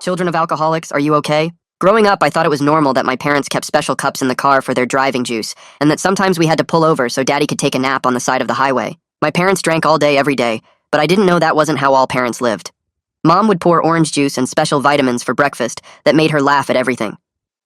Children of alcoholics, are you okay? Growing up, I thought it was normal that my parents kept special cups in the car for their driving juice, and that sometimes we had to pull over so Daddy could take a nap on the side of the highway. My parents drank all day, every day, but I didn't know that wasn't how all parents lived. Mom would pour orange juice and special vitamins for breakfast that made her laugh at everything.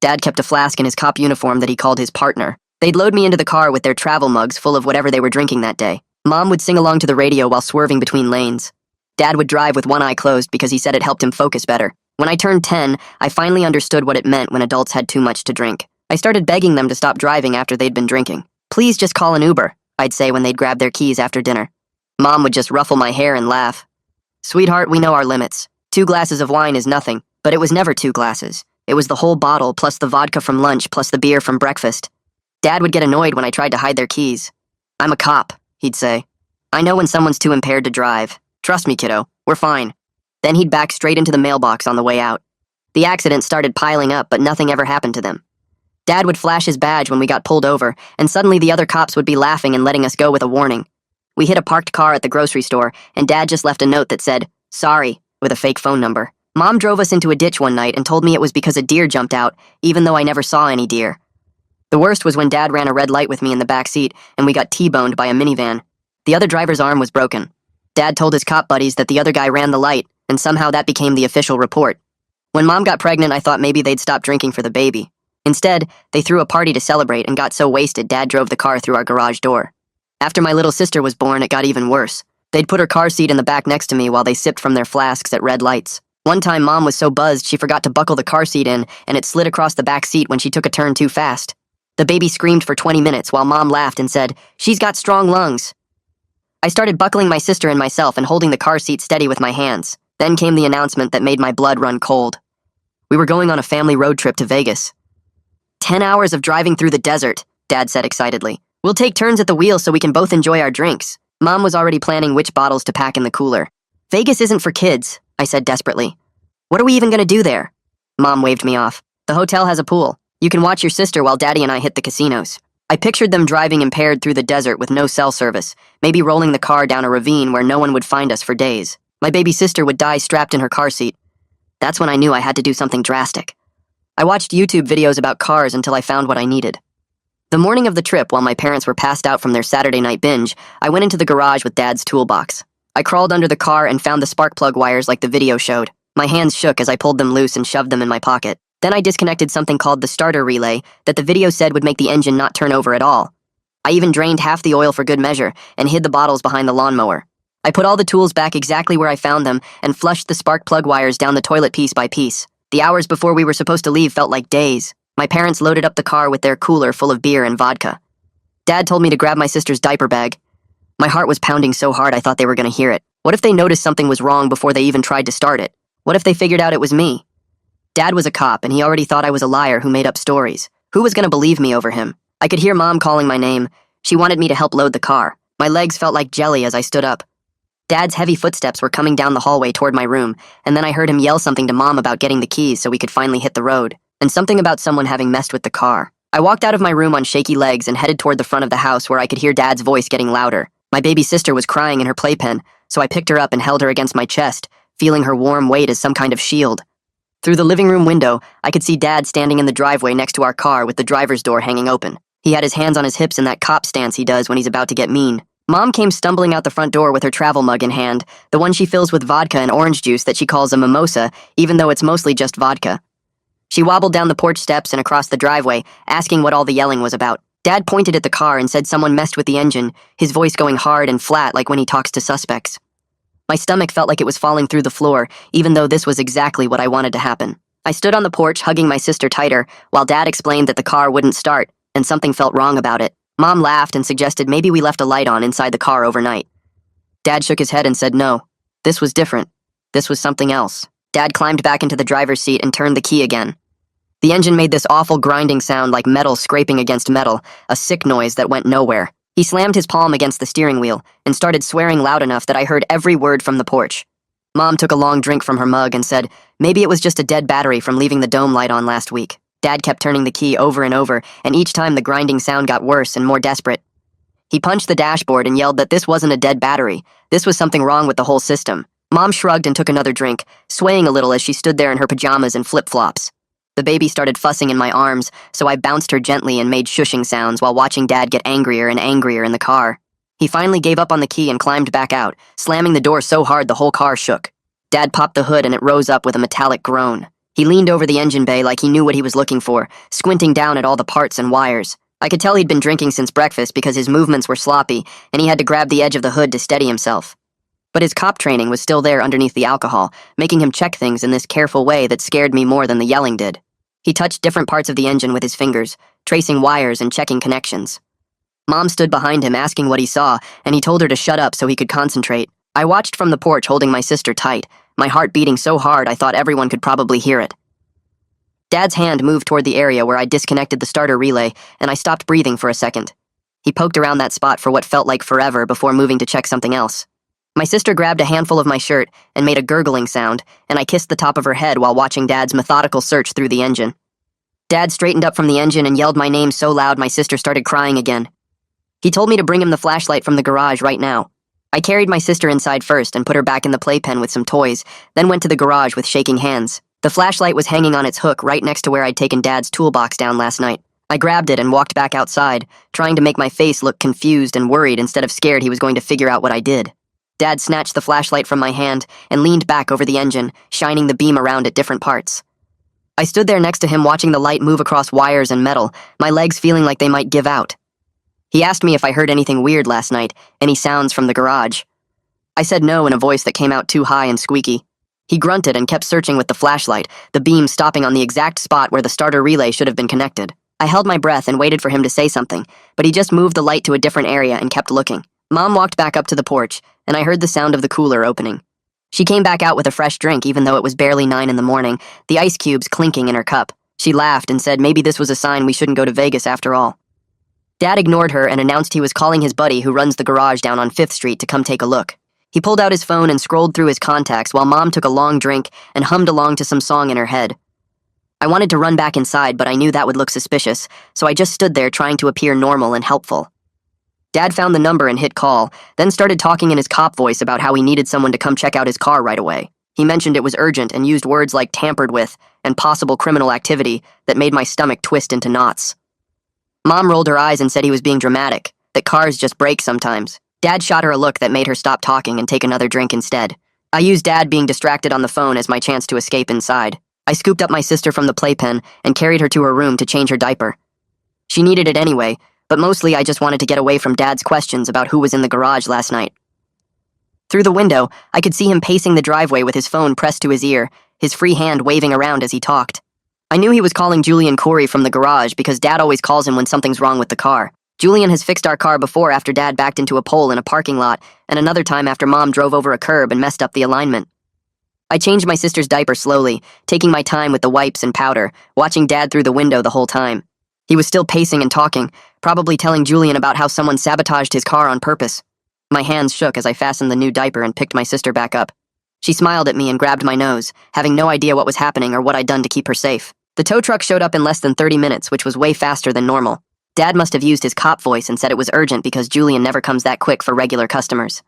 Dad kept a flask in his cop uniform that he called his partner. They'd load me into the car with their travel mugs full of whatever they were drinking that day. Mom would sing along to the radio while swerving between lanes. Dad would drive with one eye closed because he said it helped him focus better. When I turned 10, I finally understood what it meant when adults had too much to drink. I started begging them to stop driving after they'd been drinking. Please just call an Uber, I'd say when they'd grab their keys after dinner. Mom would just ruffle my hair and laugh. Sweetheart, we know our limits. 2 glasses of wine is nothing, but it was never 2 glasses. It was the whole bottle plus the vodka from lunch plus the beer from breakfast. Dad would get annoyed when I tried to hide their keys. I'm a cop, he'd say. I know when someone's too impaired to drive. Trust me, kiddo, we're fine. Then he'd back straight into the mailbox on the way out. The accidents started piling up, but nothing ever happened to them. Dad would flash his badge when we got pulled over, and suddenly the other cops would be laughing and letting us go with a warning. We hit a parked car at the grocery store, and Dad just left a note that said, "Sorry," with a fake phone number. Mom drove us into a ditch one night and told me it was because a deer jumped out, even though I never saw any deer. The worst was when Dad ran a red light with me in the back seat, and we got T-boned by a minivan. The other driver's arm was broken. Dad told his cop buddies that the other guy ran the light, and somehow that became the official report. When Mom got pregnant, I thought maybe they'd stop drinking for the baby. Instead, they threw a party to celebrate and got so wasted Dad drove the car through our garage door. After my little sister was born, it got even worse. They'd put her car seat in the back next to me while they sipped from their flasks at red lights. One time, Mom was so buzzed she forgot to buckle the car seat in, and it slid across the back seat when she took a turn too fast. The baby screamed for 20 minutes while Mom laughed and said, "She's got strong lungs." I started buckling my sister and myself and holding the car seat steady with my hands. Then came the announcement that made my blood run cold. We were going on a family road trip to Vegas. 10 hours of driving through the desert, Dad said excitedly. We'll take turns at the wheel so we can both enjoy our drinks. Mom was already planning which bottles to pack in the cooler. Vegas isn't for kids, I said desperately. What are we even going to do there? Mom waved me off. The hotel has a pool. You can watch your sister while Daddy and I hit the casinos. I pictured them driving impaired through the desert with no cell service, maybe rolling the car down a ravine where no one would find us for days. My baby sister would die strapped in her car seat. That's when I knew I had to do something drastic. I watched YouTube videos about cars until I found what I needed. The morning of the trip, while my parents were passed out from their Saturday night binge, I went into the garage with Dad's toolbox. I crawled under the car and found the spark plug wires like the video showed. My hands shook as I pulled them loose and shoved them in my pocket. Then I disconnected something called the starter relay that the video said would make the engine not turn over at all. I even drained half the oil for good measure and hid the bottles behind the lawnmower. I put all the tools back exactly where I found them and flushed the spark plug wires down the toilet piece by piece. The hours before we were supposed to leave felt like days. My parents loaded up the car with their cooler full of beer and vodka. Dad told me to grab my sister's diaper bag. My heart was pounding so hard I thought they were going to hear it. What if they noticed something was wrong before they even tried to start it? What if they figured out it was me? Dad was a cop, and he already thought I was a liar who made up stories. Who was going to believe me over him? I could hear Mom calling my name. She wanted me to help load the car. My legs felt like jelly as I stood up. Dad's heavy footsteps were coming down the hallway toward my room, and then I heard him yell something to Mom about getting the keys so we could finally hit the road, and something about someone having messed with the car. I walked out of my room on shaky legs and headed toward the front of the house where I could hear Dad's voice getting louder. My baby sister was crying in her playpen, so I picked her up and held her against my chest, feeling her warm weight as some kind of shield. Through the living room window, I could see Dad standing in the driveway next to our car with the driver's door hanging open. He had his hands on his hips in that cop stance he does when he's about to get mean. Mom came stumbling out the front door with her travel mug in hand, the one she fills with vodka and orange juice that she calls a mimosa, even though it's mostly just vodka. She wobbled down the porch steps and across the driveway, asking what all the yelling was about. Dad pointed at the car and said someone messed with the engine, his voice going hard and flat like when he talks to suspects. My stomach felt like it was falling through the floor, even though this was exactly what I wanted to happen. I stood on the porch hugging my sister tighter, while Dad explained that the car wouldn't start, and something felt wrong about it. Mom laughed and suggested maybe we left a light on inside the car overnight. Dad shook his head and said no. This was different. This was something else. Dad climbed back into the driver's seat and turned the key again. The engine made this awful grinding sound like metal scraping against metal, a sick noise that went nowhere. He slammed his palm against the steering wheel and started swearing loud enough that I heard every word from the porch. Mom took a long drink from her mug and said, maybe it was just a dead battery from leaving the dome light on last week. Dad kept turning the key over and over, and each time the grinding sound got worse and more desperate. He punched the dashboard and yelled that this wasn't a dead battery. This was something wrong with the whole system. Mom shrugged and took another drink, swaying a little as she stood there in her pajamas and flip-flops. The baby started fussing in my arms, so I bounced her gently and made shushing sounds while watching Dad get angrier and angrier in the car. He finally gave up on the key and climbed back out, slamming the door so hard the whole car shook. Dad popped the hood and it rose up with a metallic groan. He leaned over the engine bay like he knew what he was looking for, squinting down at all the parts and wires. I could tell he'd been drinking since breakfast because his movements were sloppy and he had to grab the edge of the hood to steady himself. But his cop training was still there underneath the alcohol, making him check things in this careful way that scared me more than the yelling did. He touched different parts of the engine with his fingers, tracing wires and checking connections. Mom stood behind him asking what he saw, and he told her to shut up so he could concentrate. I watched from the porch holding my sister tight, my heart beating so hard I thought everyone could probably hear it. Dad's hand moved toward the area where I disconnected the starter relay, and I stopped breathing for a second. He poked around that spot for what felt like forever before moving to check something else. My sister grabbed a handful of my shirt and made a gurgling sound, and I kissed the top of her head while watching Dad's methodical search through the engine. Dad straightened up from the engine and yelled my name so loud my sister started crying again. He told me to bring him the flashlight from the garage right now. I carried my sister inside first and put her back in the playpen with some toys, then went to the garage with shaking hands. The flashlight was hanging on its hook right next to where I'd taken Dad's toolbox down last night. I grabbed it and walked back outside, trying to make my face look confused and worried instead of scared he was going to figure out what I did. Dad snatched the flashlight from my hand and leaned back over the engine, shining the beam around at different parts. I stood there next to him watching the light move across wires and metal, my legs feeling like they might give out. He asked me if I heard anything weird last night, any sounds from the garage. I said no in a voice that came out too high and squeaky. He grunted and kept searching with the flashlight, the beam stopping on the exact spot where the starter relay should have been connected. I held my breath and waited for him to say something, but he just moved the light to a different area and kept looking. Mom walked back up to the porch, and I heard the sound of the cooler opening. She came back out with a fresh drink even though it was barely 9 in the morning, the ice cubes clinking in her cup. She laughed and said maybe this was a sign we shouldn't go to Vegas after all. Dad ignored her and announced he was calling his buddy who runs the garage down on 5th Street to come take a look. He pulled out his phone and scrolled through his contacts while Mom took a long drink and hummed along to some song in her head. I wanted to run back inside, but I knew that would look suspicious, so I just stood there trying to appear normal and helpful. Dad found the number and hit call, then started talking in his cop voice about how he needed someone to come check out his car right away. He mentioned it was urgent and used words like tampered with and possible criminal activity that made my stomach twist into knots. Mom rolled her eyes and said he was being dramatic, that cars just break sometimes. Dad shot her a look that made her stop talking and take another drink instead. I used Dad being distracted on the phone as my chance to escape inside. I scooped up my sister from the playpen and carried her to her room to change her diaper. She needed it anyway, but mostly I just wanted to get away from Dad's questions about who was in the garage last night. Through the window, I could see him pacing the driveway with his phone pressed to his ear, his free hand waving around as he talked. I knew he was calling Julian Corey from the garage because Dad always calls him when something's wrong with the car. Julian has fixed our car before after Dad backed into a pole in a parking lot, and another time after Mom drove over a curb and messed up the alignment. I changed my sister's diaper slowly, taking my time with the wipes and powder, watching Dad through the window the whole time. He was still pacing and talking, probably telling Julian about how someone sabotaged his car on purpose. My hands shook as I fastened the new diaper and picked my sister back up. She smiled at me and grabbed my nose, having no idea what was happening or what I'd done to keep her safe. The tow truck showed up in less than 30 minutes, which was way faster than normal. Dad must have used his cop voice and said it was urgent because Julian never comes that quick for regular customers.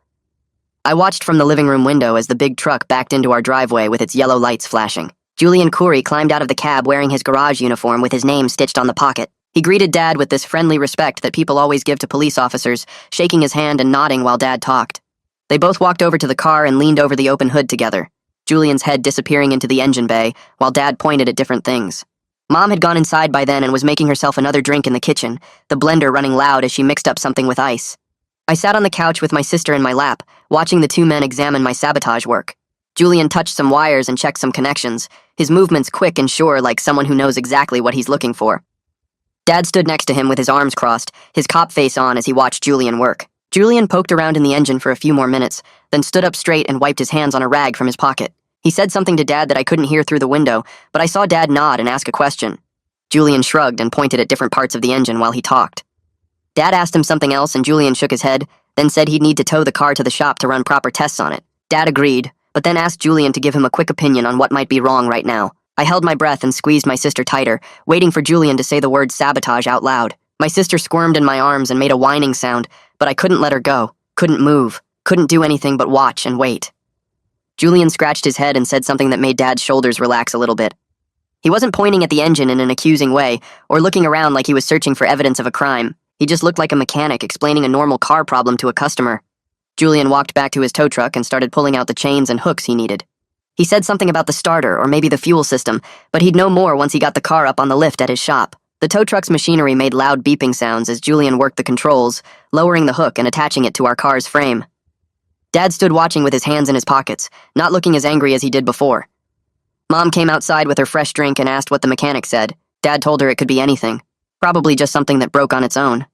I watched from the living room window as the big truck backed into our driveway with its yellow lights flashing. Julian Corey climbed out of the cab wearing his garage uniform with his name stitched on the pocket. He greeted Dad with this friendly respect that people always give to police officers, shaking his hand and nodding while Dad talked. They both walked over to the car and leaned over the open hood together, Julian's head disappearing into the engine bay, while Dad pointed at different things. Mom had gone inside by then and was making herself another drink in the kitchen, the blender running loud as she mixed up something with ice. I sat on the couch with my sister in my lap, watching the two men examine my sabotage work. Julian touched some wires and checked some connections, his movements quick and sure like someone who knows exactly what he's looking for. Dad stood next to him with his arms crossed, his cop face on as he watched Julian work. Julian poked around in the engine for a few more minutes, then stood up straight and wiped his hands on a rag from his pocket. He said something to Dad that I couldn't hear through the window, but I saw Dad nod and ask a question. Julian shrugged and pointed at different parts of the engine while he talked. Dad asked him something else and Julian shook his head, then said he'd need to tow the car to the shop to run proper tests on it. Dad agreed, but then asked Julian to give him a quick opinion on what might be wrong right now. I held my breath and squeezed my sister tighter, waiting for Julian to say the word sabotage out loud. My sister squirmed in my arms and made a whining sound, but I couldn't let her go, couldn't move, couldn't do anything but watch and wait. Julian scratched his head and said something that made Dad's shoulders relax a little bit. He wasn't pointing at the engine in an accusing way or looking around like he was searching for evidence of a crime. He just looked like a mechanic explaining a normal car problem to a customer. Julian walked back to his tow truck and started pulling out the chains and hooks he needed. He said something about the starter or maybe the fuel system, but he'd know more once he got the car up on the lift at his shop. The tow truck's machinery made loud beeping sounds as Julian worked the controls, lowering the hook and attaching it to our car's frame. Dad stood watching with his hands in his pockets, not looking as angry as he did before. Mom came outside with her fresh drink and asked what the mechanic said. Dad told her it could be anything. Probably just something that broke on its own.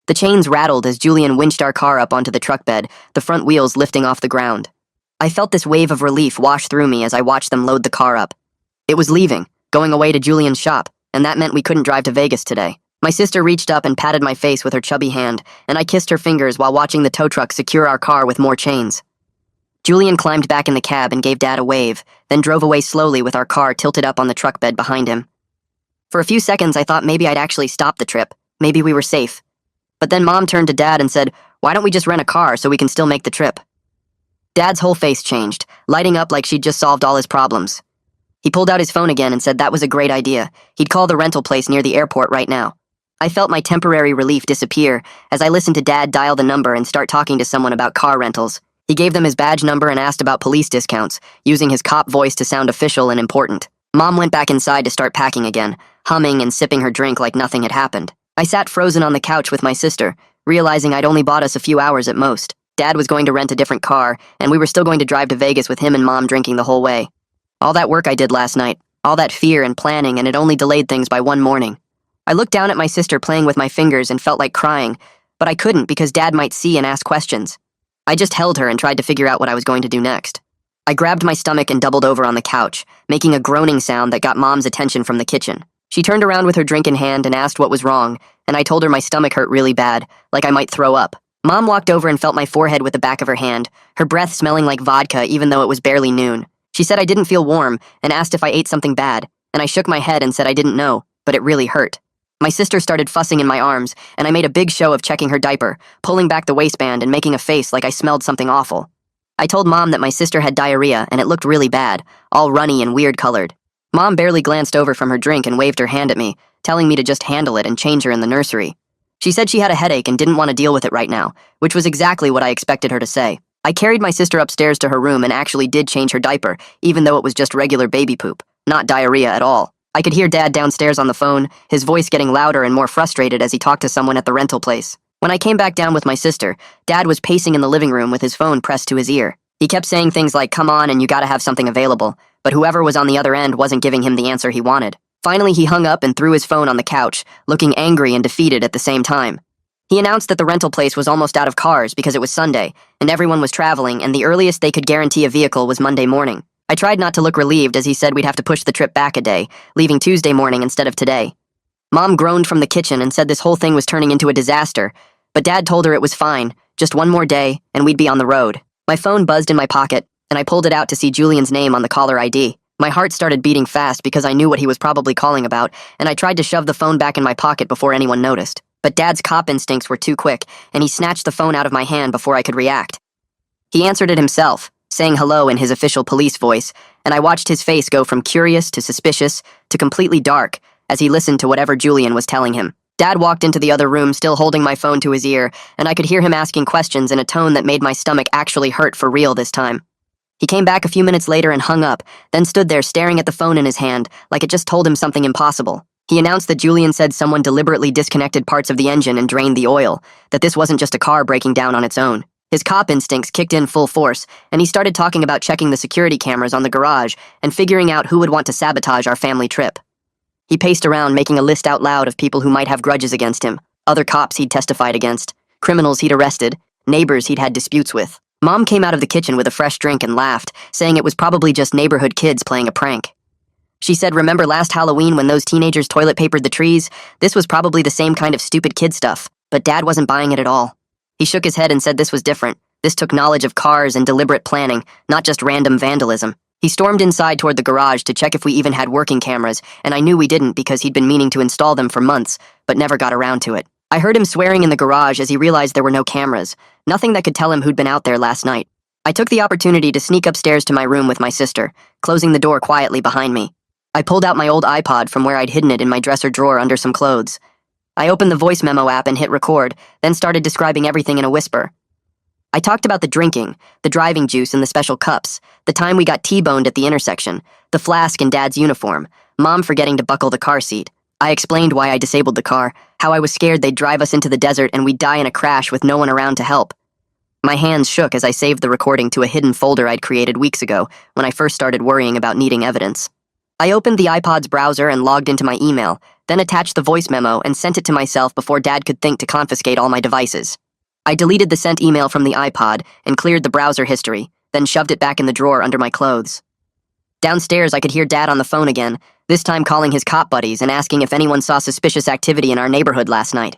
The chains rattled as Julian winched our car up onto the truck bed, the front wheels lifting off the ground. I felt this wave of relief wash through me as I watched them load the car up. It was leaving, going away to Julian's shop, and that meant we couldn't drive to Vegas today. My sister reached up and patted my face with her chubby hand, and I kissed her fingers while watching the tow truck secure our car with more chains. Julian climbed back in the cab and gave Dad a wave, then drove away slowly with our car tilted up on the truck bed behind him. For a few seconds, I thought maybe I'd actually stop the trip. Maybe we were safe. But then Mom turned to Dad and said, "Why don't we just rent a car so we can still make the trip?" Dad's whole face changed, lighting up like she'd just solved all his problems. He pulled out his phone again and said that was a great idea. He'd call the rental place near the airport right now. I felt my temporary relief disappear as I listened to Dad dial the number and start talking to someone about car rentals. He gave them his badge number and asked about police discounts, using his cop voice to sound official and important. Mom went back inside to start packing again, humming and sipping her drink like nothing had happened. I sat frozen on the couch with my sister, realizing I'd only bought us a few hours at most. Dad was going to rent a different car, and we were still going to drive to Vegas with him and Mom drinking the whole way. All that work I did last night, all that fear and planning, and it only delayed things by one morning. I looked down at my sister playing with my fingers and felt like crying, but I couldn't because Dad might see and ask questions. I just held her and tried to figure out what I was going to do next. I grabbed my stomach and doubled over on the couch, making a groaning sound that got Mom's attention from the kitchen. She turned around with her drink in hand and asked what was wrong, and I told her my stomach hurt really bad, like I might throw up. Mom walked over and felt my forehead with the back of her hand, her breath smelling like vodka even though it was barely noon. She said I didn't feel warm and asked if I ate something bad, and I shook my head and said I didn't know, but it really hurt. My sister started fussing in my arms, and I made a big show of checking her diaper, pulling back the waistband and making a face like I smelled something awful. I told Mom that my sister had diarrhea and it looked really bad, all runny and weird-colored. Mom barely glanced over from her drink and waved her hand at me, telling me to just handle it and change her in the nursery. She said she had a headache and didn't want to deal with it right now, which was exactly what I expected her to say. I carried my sister upstairs to her room and actually did change her diaper, even though it was just regular baby poop, not diarrhea at all. I could hear Dad downstairs on the phone, his voice getting louder and more frustrated as he talked to someone at the rental place. When I came back down with my sister, Dad was pacing in the living room with his phone pressed to his ear. He kept saying things like, "Come on, and you gotta have something available," but whoever was on the other end wasn't giving him the answer he wanted. Finally, he hung up and threw his phone on the couch, looking angry and defeated at the same time. He announced that the rental place was almost out of cars because it was Sunday, and everyone was traveling, and the earliest they could guarantee a vehicle was Monday morning. I tried not to look relieved as he said we'd have to push the trip back a day, leaving Tuesday morning instead of today. Mom groaned from the kitchen and said this whole thing was turning into a disaster, but Dad told her it was fine, just one more day, and we'd be on the road. My phone buzzed in my pocket, and I pulled it out to see Julian's name on the caller ID. My heart started beating fast because I knew what he was probably calling about, and I tried to shove the phone back in my pocket before anyone noticed. But Dad's cop instincts were too quick, and he snatched the phone out of my hand before I could react. He answered it himself, saying hello in his official police voice, and I watched his face go from curious to suspicious to completely dark as he listened to whatever Julian was telling him. Dad walked into the other room still holding my phone to his ear, and I could hear him asking questions in a tone that made my stomach actually hurt for real this time. He came back a few minutes later and hung up, then stood there staring at the phone in his hand like it just told him something impossible. He announced that Julian said someone deliberately disconnected parts of the engine and drained the oil, that this wasn't just a car breaking down on its own. His cop instincts kicked in full force, and he started talking about checking the security cameras on the garage and figuring out who would want to sabotage our family trip. He paced around, making a list out loud of people who might have grudges against him, other cops he'd testified against, criminals he'd arrested, neighbors he'd had disputes with. Mom came out of the kitchen with a fresh drink and laughed, saying it was probably just neighborhood kids playing a prank. She said, "Remember last Halloween when those teenagers toilet papered the trees? This was probably the same kind of stupid kid stuff, but Dad wasn't buying it at all." He shook his head and said this was different. This took knowledge of cars and deliberate planning, not just random vandalism. He stormed inside toward the garage to check if we even had working cameras, and I knew we didn't because he'd been meaning to install them for months, but never got around to it. I heard him swearing in the garage as he realized there were no cameras, nothing that could tell him who'd been out there last night. I took the opportunity to sneak upstairs to my room with my sister, closing the door quietly behind me. I pulled out my old iPod from where I'd hidden it in my dresser drawer under some clothes. I opened the voice memo app and hit record, then started describing everything in a whisper. I talked about the drinking, the driving juice and the special cups, the time we got T-boned at the intersection, the flask in Dad's uniform, Mom forgetting to buckle the car seat. I explained why I disabled the car, how I was scared they'd drive us into the desert and we'd die in a crash with no one around to help. My hands shook as I saved the recording to a hidden folder I'd created weeks ago when I first started worrying about needing evidence. I opened the iPod's browser and logged into my email, then attached the voice memo and sent it to myself before Dad could think to confiscate all my devices. I deleted the sent email from the iPod and cleared the browser history, then shoved it back in the drawer under my clothes. Downstairs, I could hear Dad on the phone again, this time calling his cop buddies and asking if anyone saw suspicious activity in our neighborhood last night.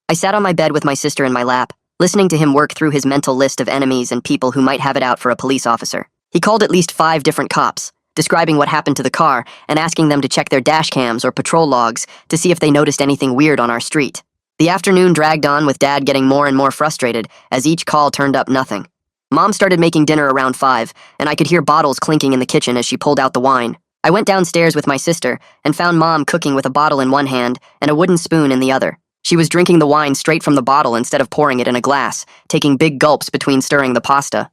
I sat on my bed with my sister in my lap, listening to him work through his mental list of enemies and people who might have it out for a police officer. He called at least 5 different cops, describing what happened to the car and asking them to check their dash cams or patrol logs to see if they noticed anything weird on our street. The afternoon dragged on with Dad getting more and more frustrated as each call turned up nothing. Mom started making dinner around 5, and I could hear bottles clinking in the kitchen as she pulled out the wine. I went downstairs with my sister and found Mom cooking with a bottle in one hand and a wooden spoon in the other. She was drinking the wine straight from the bottle instead of pouring it in a glass, taking big gulps between stirring the pasta.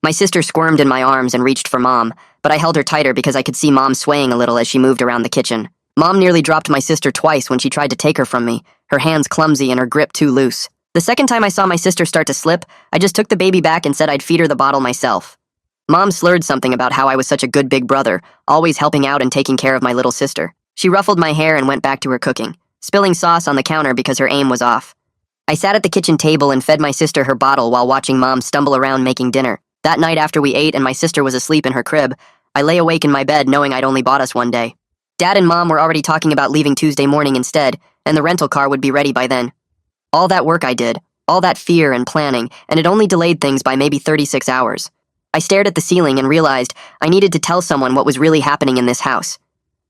My sister squirmed in my arms and reached for Mom, but I held her tighter because I could see Mom swaying a little as she moved around the kitchen. Mom nearly dropped my sister twice when she tried to take her from me, her hands clumsy and her grip too loose. The second time I saw my sister start to slip, I just took the baby back and said I'd feed her the bottle myself. Mom slurred something about how I was such a good big brother, always helping out and taking care of my little sister. She ruffled my hair and went back to her cooking, spilling sauce on the counter because her aim was off. I sat at the kitchen table and fed my sister her bottle while watching Mom stumble around making dinner. That night after we ate and my sister was asleep in her crib, I lay awake in my bed knowing I'd only bought us one day. Dad and Mom were already talking about leaving Tuesday morning instead, and the rental car would be ready by then. All that work I did, all that fear and planning, and it only delayed things by maybe 36 hours. I stared at the ceiling and realized I needed to tell someone what was really happening in this house.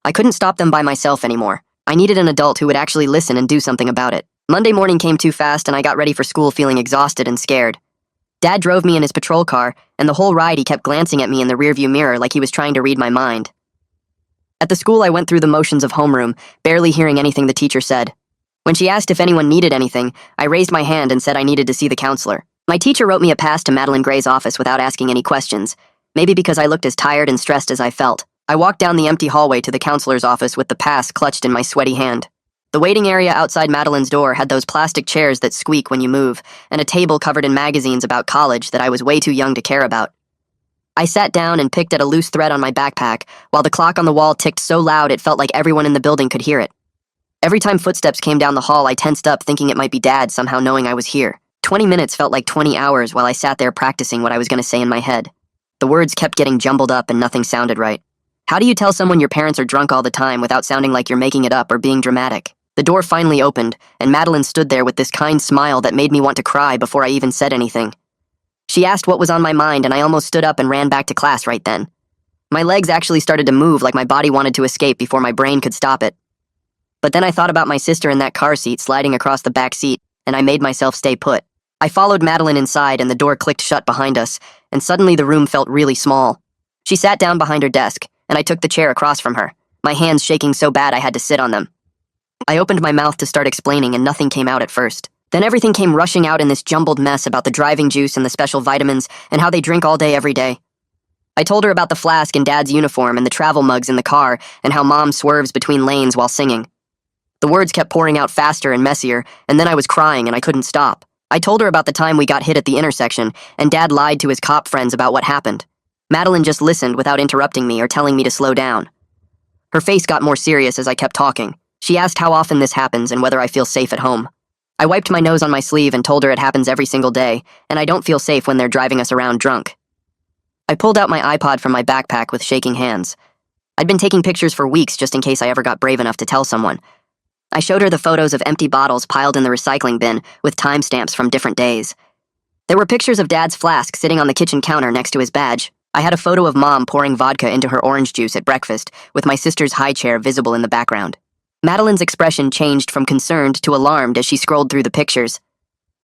I couldn't stop them by myself anymore. I needed an adult who would actually listen and do something about it. Monday morning came too fast and I got ready for school feeling exhausted and scared. Dad drove me in his patrol car, and the whole ride he kept glancing at me in the rearview mirror like he was trying to read my mind. At the school I went through the motions of homeroom, barely hearing anything the teacher said. When she asked if anyone needed anything, I raised my hand and said I needed to see the counselor. My teacher wrote me a pass to Madeline Gray's office without asking any questions, maybe because I looked as tired and stressed as I felt. I walked down the empty hallway to the counselor's office with the pass clutched in my sweaty hand. The waiting area outside Madeline's door had those plastic chairs that squeak when you move, and a table covered in magazines about college that I was way too young to care about. I sat down and picked at a loose thread on my backpack, while the clock on the wall ticked so loud it felt like everyone in the building could hear it. Every time footsteps came down the hall, I tensed up thinking it might be Dad somehow knowing I was here. 20 minutes felt like 20 hours while I sat there practicing what I was going to say in my head. The words kept getting jumbled up and nothing sounded right. How do you tell someone your parents are drunk all the time without sounding like you're making it up or being dramatic? The door finally opened, and Madeline stood there with this kind smile that made me want to cry before I even said anything. She asked what was on my mind, and I almost stood up and ran back to class right then. My legs actually started to move like my body wanted to escape before my brain could stop it. But then I thought about my sister in that car seat sliding across the back seat, and I made myself stay put. I followed Madeline inside, and the door clicked shut behind us, and suddenly the room felt really small. She sat down behind her desk, and I took the chair across from her, my hands shaking so bad I had to sit on them. I opened my mouth to start explaining, and nothing came out at first. Then everything came rushing out in this jumbled mess about the driving juice and the special vitamins and how they drink all day every day. I told her about the flask in Dad's uniform and the travel mugs in the car and how Mom swerves between lanes while singing. The words kept pouring out faster and messier, and then I was crying and I couldn't stop. I told her about the time we got hit at the intersection, and Dad lied to his cop friends about what happened. Madeline just listened without interrupting me or telling me to slow down. Her face got more serious as I kept talking. She asked how often this happens and whether I feel safe at home. I wiped my nose on my sleeve and told her it happens every single day, and I don't feel safe when they're driving us around drunk. I pulled out my iPod from my backpack with shaking hands. I'd been taking pictures for weeks just in case I ever got brave enough to tell someone. I showed her the photos of empty bottles piled in the recycling bin with timestamps from different days. There were pictures of Dad's flask sitting on the kitchen counter next to his badge. I had a photo of Mom pouring vodka into her orange juice at breakfast, with my sister's high chair visible in the background. Madeline's expression changed from concerned to alarmed as she scrolled through the pictures.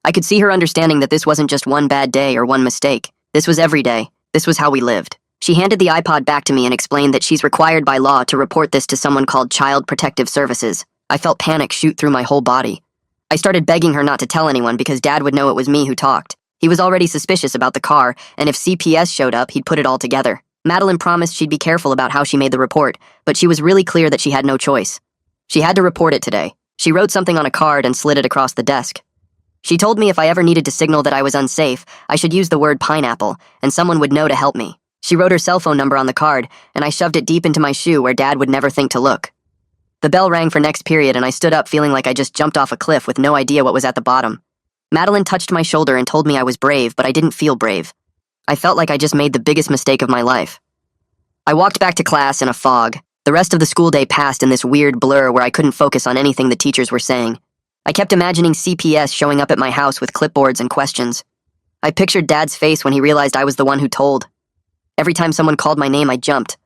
I could see her understanding that this wasn't just one bad day or one mistake. This was every day. This was how we lived. She handed the iPod back to me and explained that she's required by law to report this to someone called Child Protective Services. I felt panic shoot through my whole body. I started begging her not to tell anyone because Dad would know it was me who talked. He was already suspicious about the car, and if CPS showed up, he'd put it all together. Madeline promised she'd be careful about how she made the report, but she was really clear that she had no choice. She had to report it today. She wrote something on a card and slid it across the desk. She told me if I ever needed to signal that I was unsafe, I should use the word pineapple, and someone would know to help me. She wrote her cell phone number on the card, and I shoved it deep into my shoe where Dad would never think to look. The bell rang for next period, and I stood up feeling like I just jumped off a cliff with no idea what was at the bottom. Madeline touched my shoulder and told me I was brave, but I didn't feel brave. I felt like I just made the biggest mistake of my life. I walked back to class in a fog. The rest of the school day passed in this weird blur where I couldn't focus on anything the teachers were saying. I kept imagining CPS showing up at my house with clipboards and questions. I pictured Dad's face when he realized I was the one who told. Every time someone called my name, I jumped.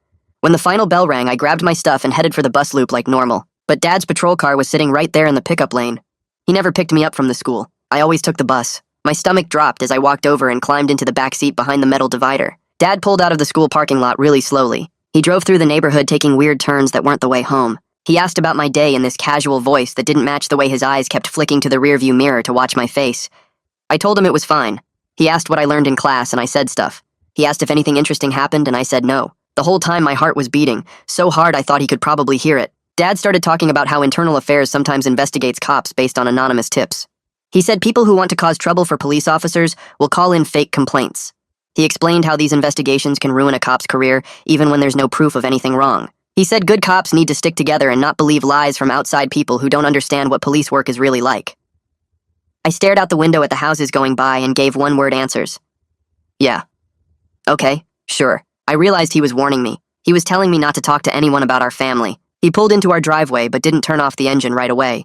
When the final bell rang, I grabbed my stuff and headed for the bus loop like normal. But Dad's patrol car was sitting right there in the pickup lane. He never picked me up from the school. I always took the bus. My stomach dropped as I walked over and climbed into the back seat behind the metal divider. Dad pulled out of the school parking lot really slowly. He drove through the neighborhood taking weird turns that weren't the way home. He asked about my day in this casual voice that didn't match the way his eyes kept flicking to the rearview mirror to watch my face. I told him it was fine. He asked what I learned in class and I said stuff. He asked if anything interesting happened and I said no. The whole time my heart was beating, so hard I thought he could probably hear it. Dad started talking about how Internal Affairs sometimes investigates cops based on anonymous tips. He said people who want to cause trouble for police officers will call in fake complaints. He explained how these investigations can ruin a cop's career even when there's no proof of anything wrong. He said good cops need to stick together and not believe lies from outside people who don't understand what police work is really like. I stared out the window at the houses going by and gave one-word answers. Yeah. Okay, sure. I realized he was warning me. He was telling me not to talk to anyone about our family. He pulled into our driveway but didn't turn off the engine right away.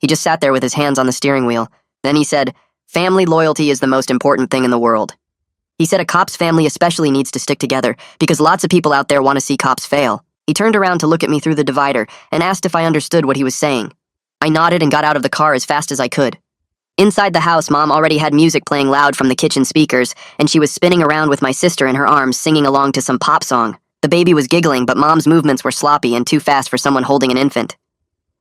He just sat there with his hands on the steering wheel. Then he said, "Family loyalty is the most important thing in the world." He said a cop's family especially needs to stick together because lots of people out there want to see cops fail. He turned around to look at me through the divider and asked if I understood what he was saying. I nodded and got out of the car as fast as I could. Inside the house, Mom already had music playing loud from the kitchen speakers, and she was spinning around with my sister in her arms singing along to some pop song. The baby was giggling, but Mom's movements were sloppy and too fast for someone holding an infant.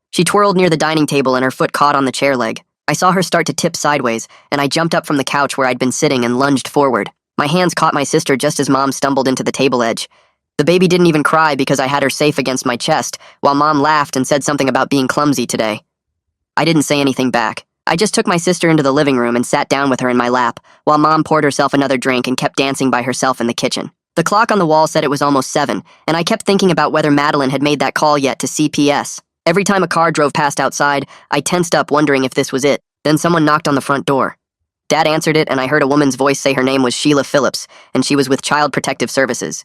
She twirled near the dining table and her foot caught on the chair leg. I saw her start to tip sideways, and I jumped up from the couch where I'd been sitting and lunged forward. My hands caught my sister just as Mom stumbled into the table edge. The baby didn't even cry because I had her safe against my chest, while Mom laughed and said something about being clumsy today. I didn't say anything back. I just took my sister into the living room and sat down with her in my lap, while Mom poured herself another drink and kept dancing by herself in the kitchen. The clock on the wall said it was almost 7, and I kept thinking about whether Madeline had made that call yet to CPS. Every time a car drove past outside, I tensed up wondering if this was it. Then someone knocked on the front door. Dad answered it, and I heard a woman's voice say her name was Sheila Phillips, and she was with Child Protective Services.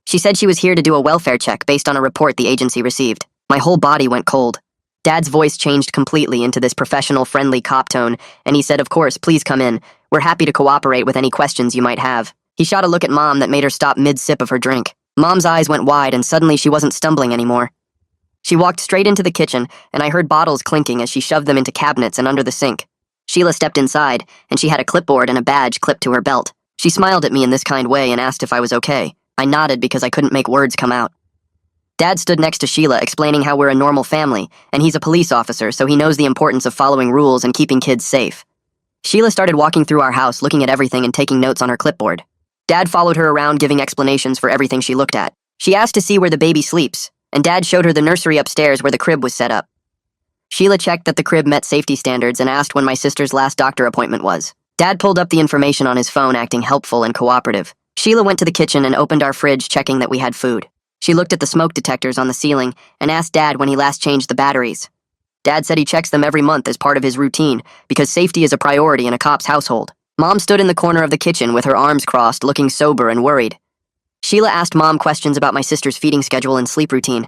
She said she was here to do a welfare check based on a report the agency received. My whole body went cold. Dad's voice changed completely into this professional, friendly cop tone, and he said, "Of course, please come in. We're happy to cooperate with any questions you might have." He shot a look at Mom that made her stop mid-sip of her drink. Mom's eyes went wide, and suddenly she wasn't stumbling anymore. She walked straight into the kitchen, and I heard bottles clinking as she shoved them into cabinets and under the sink. Sheila stepped inside, and she had a clipboard and a badge clipped to her belt. She smiled at me in this kind way and asked if I was okay. I nodded because I couldn't make words come out. Dad stood next to Sheila, explaining how we're a normal family, and he's a police officer, so he knows the importance of following rules and keeping kids safe. Sheila started walking through our house, looking at everything and taking notes on her clipboard. Dad followed her around, giving explanations for everything she looked at. She asked to see where the baby sleeps, and Dad showed her the nursery upstairs where the crib was set up. Sheila checked that the crib met safety standards and asked when my sister's last doctor appointment was. Dad pulled up the information on his phone, acting helpful and cooperative. Sheila went to the kitchen and opened our fridge, checking that we had food. She looked at the smoke detectors on the ceiling and asked Dad when he last changed the batteries. Dad said he checks them every month as part of his routine because safety is a priority in a cop's household. Mom stood in the corner of the kitchen with her arms crossed, looking sober and worried. Sheila asked Mom questions about my sister's feeding schedule and sleep routine.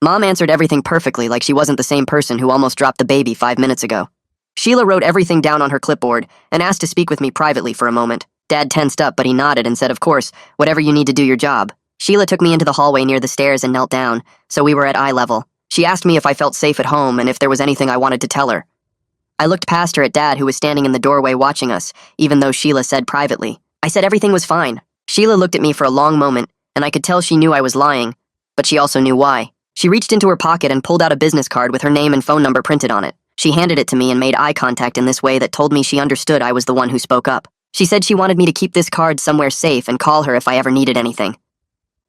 Mom answered everything perfectly, like she wasn't the same person who almost dropped the baby 5 minutes ago. Sheila wrote everything down on her clipboard and asked to speak with me privately for a moment. Dad tensed up, but he nodded and said, "Of course, whatever you need to do your job." Sheila took me into the hallway near the stairs and knelt down, so we were at eye level. She asked me if I felt safe at home and if there was anything I wanted to tell her. I looked past her at Dad, who was standing in the doorway watching us, even though Sheila said privately. I said everything was fine. Sheila looked at me for a long moment, and I could tell she knew I was lying, but she also knew why. She reached into her pocket and pulled out a business card with her name and phone number printed on it. She handed it to me and made eye contact in this way that told me she understood I was the one who spoke up. She said she wanted me to keep this card somewhere safe and call her if I ever needed anything.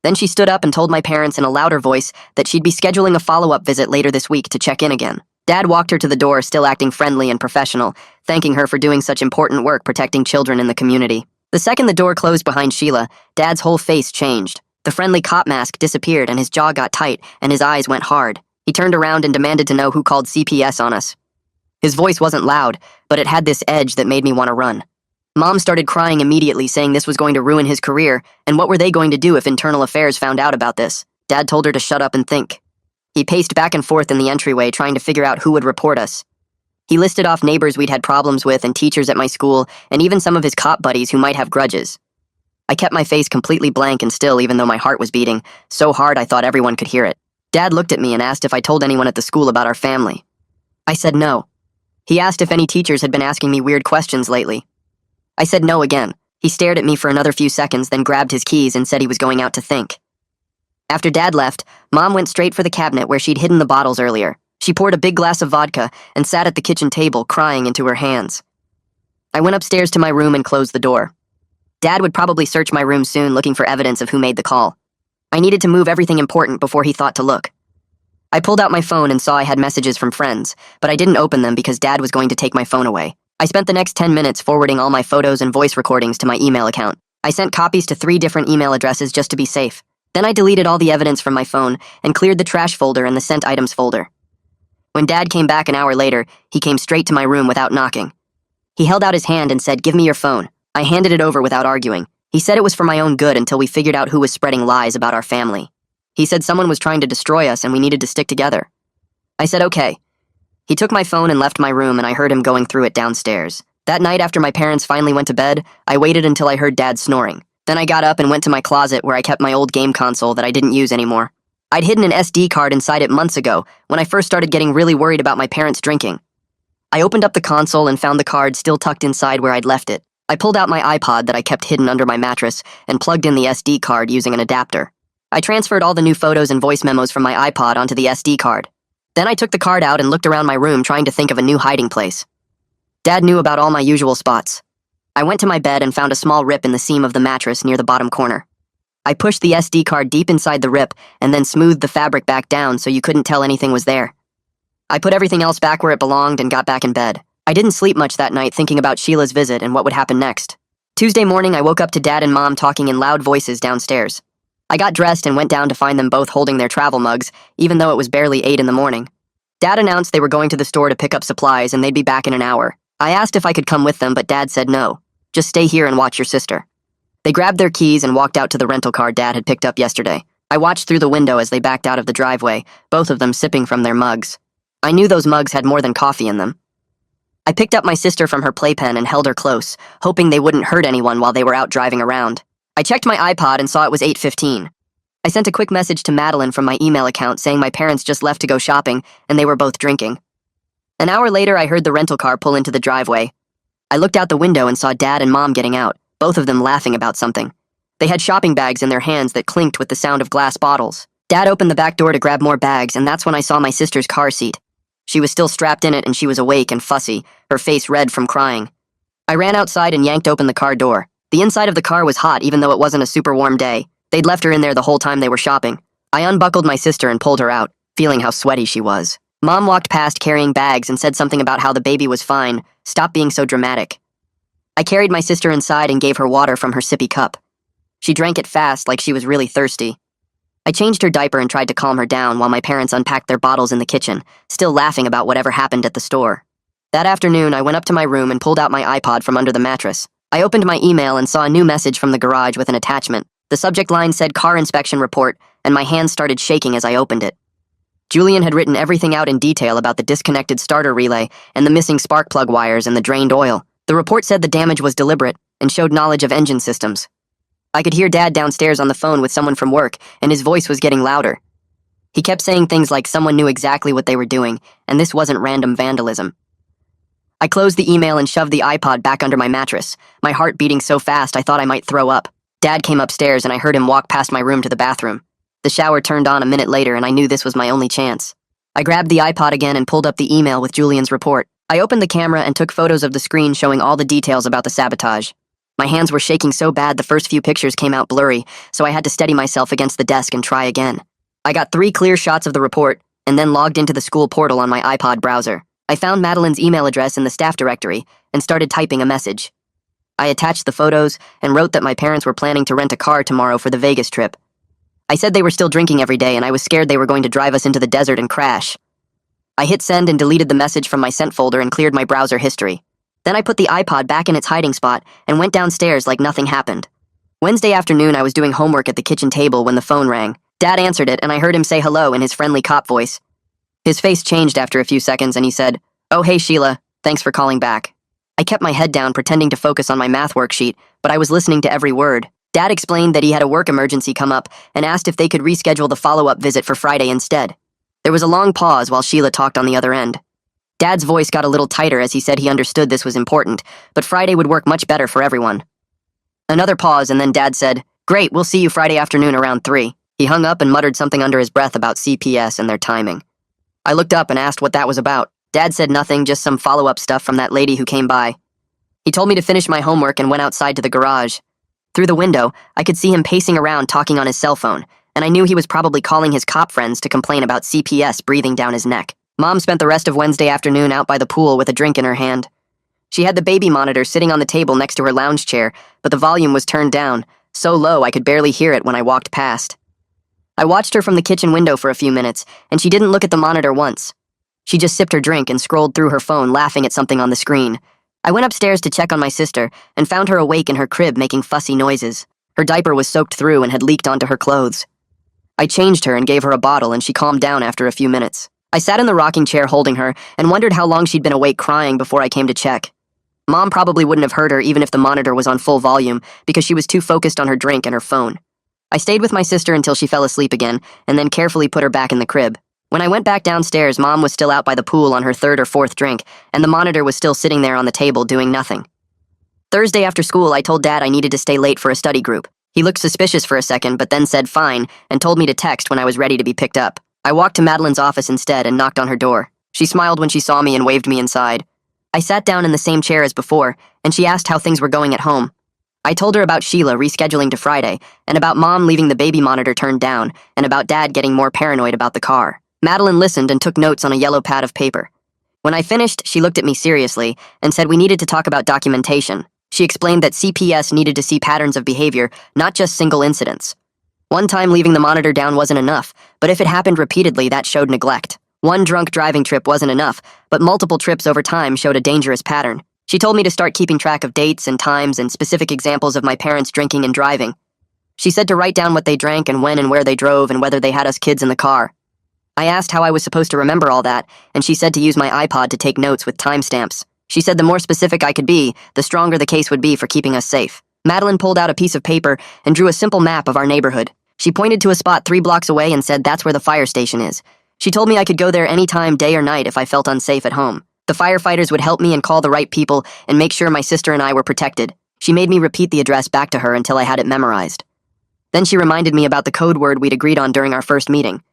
Then she stood up and told my parents in a louder voice that she'd be scheduling a follow-up visit later this week to check in again. Dad walked her to the door, still acting friendly and professional, thanking her for doing such important work protecting children in the community. The second the door closed behind Sheila, Dad's whole face changed. The friendly cop mask disappeared and his jaw got tight and his eyes went hard. He turned around and demanded to know who called CPS on us. His voice wasn't loud, but it had this edge that made me want to run. Mom started crying immediately, saying this was going to ruin his career, and what were they going to do if Internal Affairs found out about this? Dad told her to shut up and think. He paced back and forth in the entryway, trying to figure out who would report us. He listed off neighbors we'd had problems with and teachers at my school, and even some of his cop buddies who might have grudges. I kept my face completely blank and still, even though my heart was beating, so hard I thought everyone could hear it. Dad looked at me and asked if I told anyone at the school about our family. I said no. He asked if any teachers had been asking me weird questions lately. I said no again. He stared at me for another few seconds, then grabbed his keys and said he was going out to think. After Dad left, Mom went straight for the cabinet where she'd hidden the bottles earlier. She poured a big glass of vodka and sat at the kitchen table, crying into her hands. I went upstairs to my room and closed the door. Dad would probably search my room soon, looking for evidence of who made the call. I needed to move everything important before he thought to look. I pulled out my phone and saw I had messages from friends, but I didn't open them because Dad was going to take my phone away. I spent the next 10 minutes forwarding all my photos and voice recordings to my email account. I sent copies to 3 different email addresses just to be safe. Then I deleted all the evidence from my phone and cleared the trash folder and the sent items folder. When Dad came back an hour later, he came straight to my room without knocking. He held out his hand and said, "Give me your phone." I handed it over without arguing. He said it was for my own good until we figured out who was spreading lies about our family. He said someone was trying to destroy us and we needed to stick together. I said okay. He took my phone and left my room, and I heard him going through it downstairs. That night, after my parents finally went to bed, I waited until I heard Dad snoring. Then I got up and went to my closet where I kept my old game console that I didn't use anymore. I'd hidden an SD card inside it months ago, when I first started getting really worried about my parents drinking. I opened up the console and found the card still tucked inside where I'd left it. I pulled out my iPod that I kept hidden under my mattress and plugged in the SD card using an adapter. I transferred all the new photos and voice memos from my iPod onto the SD card. Then I took the card out and looked around my room trying to think of a new hiding place. Dad knew about all my usual spots. I went to my bed and found a small rip in the seam of the mattress near the bottom corner. I pushed the SD card deep inside the rip and then smoothed the fabric back down so you couldn't tell anything was there. I put everything else back where it belonged and got back in bed. I didn't sleep much that night thinking about Sheila's visit and what would happen next. Tuesday morning, I woke up to Dad and Mom talking in loud voices downstairs. I got dressed and went down to find them both holding their travel mugs, even though it was barely 8 in the morning. Dad announced they were going to the store to pick up supplies and they'd be back in an hour. I asked if I could come with them, but Dad said no. Just stay here and watch your sister. They grabbed their keys and walked out to the rental car Dad had picked up yesterday. I watched through the window as they backed out of the driveway, both of them sipping from their mugs. I knew those mugs had more than coffee in them. I picked up my sister from her playpen and held her close, hoping they wouldn't hurt anyone while they were out driving around. I checked my iPod and saw it was 8:15. I sent a quick message to Madeline from my email account saying my parents just left to go shopping and they were both drinking. An hour later, I heard the rental car pull into the driveway. I looked out the window and saw Dad and Mom getting out, both of them laughing about something. They had shopping bags in their hands that clinked with the sound of glass bottles. Dad opened the back door to grab more bags, and that's when I saw my sister's car seat. She was still strapped in it and she was awake and fussy, her face red from crying. I ran outside and yanked open the car door. The inside of the car was hot even though it wasn't a super warm day. They'd left her in there the whole time they were shopping. I unbuckled my sister and pulled her out, feeling how sweaty she was. Mom walked past carrying bags and said something about how the baby was fine. Stop being so dramatic. I carried my sister inside and gave her water from her sippy cup. She drank it fast like she was really thirsty. I changed her diaper and tried to calm her down while my parents unpacked their bottles in the kitchen, still laughing about whatever happened at the store. That afternoon, I went up to my room and pulled out my iPod from under the mattress. I opened my email and saw a new message from the garage with an attachment. The subject line said car inspection report, and my hands started shaking as I opened it. Julian had written everything out in detail about the disconnected starter relay and the missing spark plug wires and the drained oil. The report said the damage was deliberate and showed knowledge of engine systems. I could hear Dad downstairs on the phone with someone from work, and his voice was getting louder. He kept saying things like someone knew exactly what they were doing, and this wasn't random vandalism. I closed the email and shoved the iPod back under my mattress, my heart beating so fast I thought I might throw up. Dad came upstairs and I heard him walk past my room to the bathroom. The shower turned on a minute later and I knew this was my only chance. I grabbed the iPod again and pulled up the email with Julian's report. I opened the camera and took photos of the screen showing all the details about the sabotage. My hands were shaking so bad the first few pictures came out blurry, so I had to steady myself against the desk and try again. I got 3 clear shots of the report, and then logged into the school portal on my iPod browser. I found Madeline's email address in the staff directory and started typing a message. I attached the photos and wrote that my parents were planning to rent a car tomorrow for the Vegas trip. I said they were still drinking every day and I was scared they were going to drive us into the desert and crash. I hit send and deleted the message from my sent folder and cleared my browser history. Then I put the iPod back in its hiding spot and went downstairs like nothing happened. Wednesday afternoon I was doing homework at the kitchen table when the phone rang. Dad answered it and I heard him say hello in his friendly cop voice. His face changed after a few seconds and he said, "Oh hey Sheila, thanks for calling back." I kept my head down pretending to focus on my math worksheet, but I was listening to every word. Dad explained that he had a work emergency come up and asked if they could reschedule the follow-up visit for Friday instead. There was a long pause while Sheila talked on the other end. Dad's voice got a little tighter as he said he understood this was important, but Friday would work much better for everyone. Another pause and then Dad said, "Great, we'll see you Friday afternoon around 3. He hung up and muttered something under his breath about CPS and their timing. I looked up and asked what that was about. Dad said nothing, just some follow-up stuff from that lady who came by. He told me to finish my homework and went outside to the garage. Through the window, I could see him pacing around talking on his cell phone, and I knew he was probably calling his cop friends to complain about CPS breathing down his neck. Mom spent the rest of Wednesday afternoon out by the pool with a drink in her hand. She had the baby monitor sitting on the table next to her lounge chair, but the volume was turned down, so low I could barely hear it when I walked past. I watched her from the kitchen window for a few minutes, and she didn't look at the monitor once. She just sipped her drink and scrolled through her phone, laughing at something on the screen. I went upstairs to check on my sister and found her awake in her crib making fussy noises. Her diaper was soaked through and had leaked onto her clothes. I changed her and gave her a bottle and she calmed down after a few minutes. I sat in the rocking chair holding her and wondered how long she'd been awake crying before I came to check. Mom probably wouldn't have heard her even if the monitor was on full volume because she was too focused on her drink and her phone. I stayed with my sister until she fell asleep again and then carefully put her back in the crib. When I went back downstairs, Mom was still out by the pool on her 3rd or 4th drink, and the monitor was still sitting there on the table doing nothing. Thursday after school, I told Dad I needed to stay late for a study group. He looked suspicious for a second, but then said fine, and told me to text when I was ready to be picked up. I walked to Madeline's office instead and knocked on her door. She smiled when she saw me and waved me inside. I sat down in the same chair as before, and she asked how things were going at home. I told her about Sheila rescheduling to Friday, and about Mom leaving the baby monitor turned down, and about Dad getting more paranoid about the car. Madeline listened and took notes on a yellow pad of paper. When I finished, she looked at me seriously and said we needed to talk about documentation. She explained that CPS needed to see patterns of behavior, not just single incidents. One time leaving the monitor down wasn't enough, but if it happened repeatedly, that showed neglect. One drunk driving trip wasn't enough, but multiple trips over time showed a dangerous pattern. She told me to start keeping track of dates and times and specific examples of my parents drinking and driving. She said to write down what they drank and when and where they drove and whether they had us kids in the car. I asked how I was supposed to remember all that, and she said to use my iPod to take notes with timestamps. She said the more specific I could be, the stronger the case would be for keeping us safe. Madeline pulled out a piece of paper and drew a simple map of our neighborhood. She pointed to a spot 3 blocks away and said that's where the fire station is. She told me I could go there anytime, day or night, if I felt unsafe at home. The firefighters would help me and call the right people and make sure my sister and I were protected. She made me repeat the address back to her until I had it memorized. Then she reminded me about the code word we'd agreed on during our first meeting.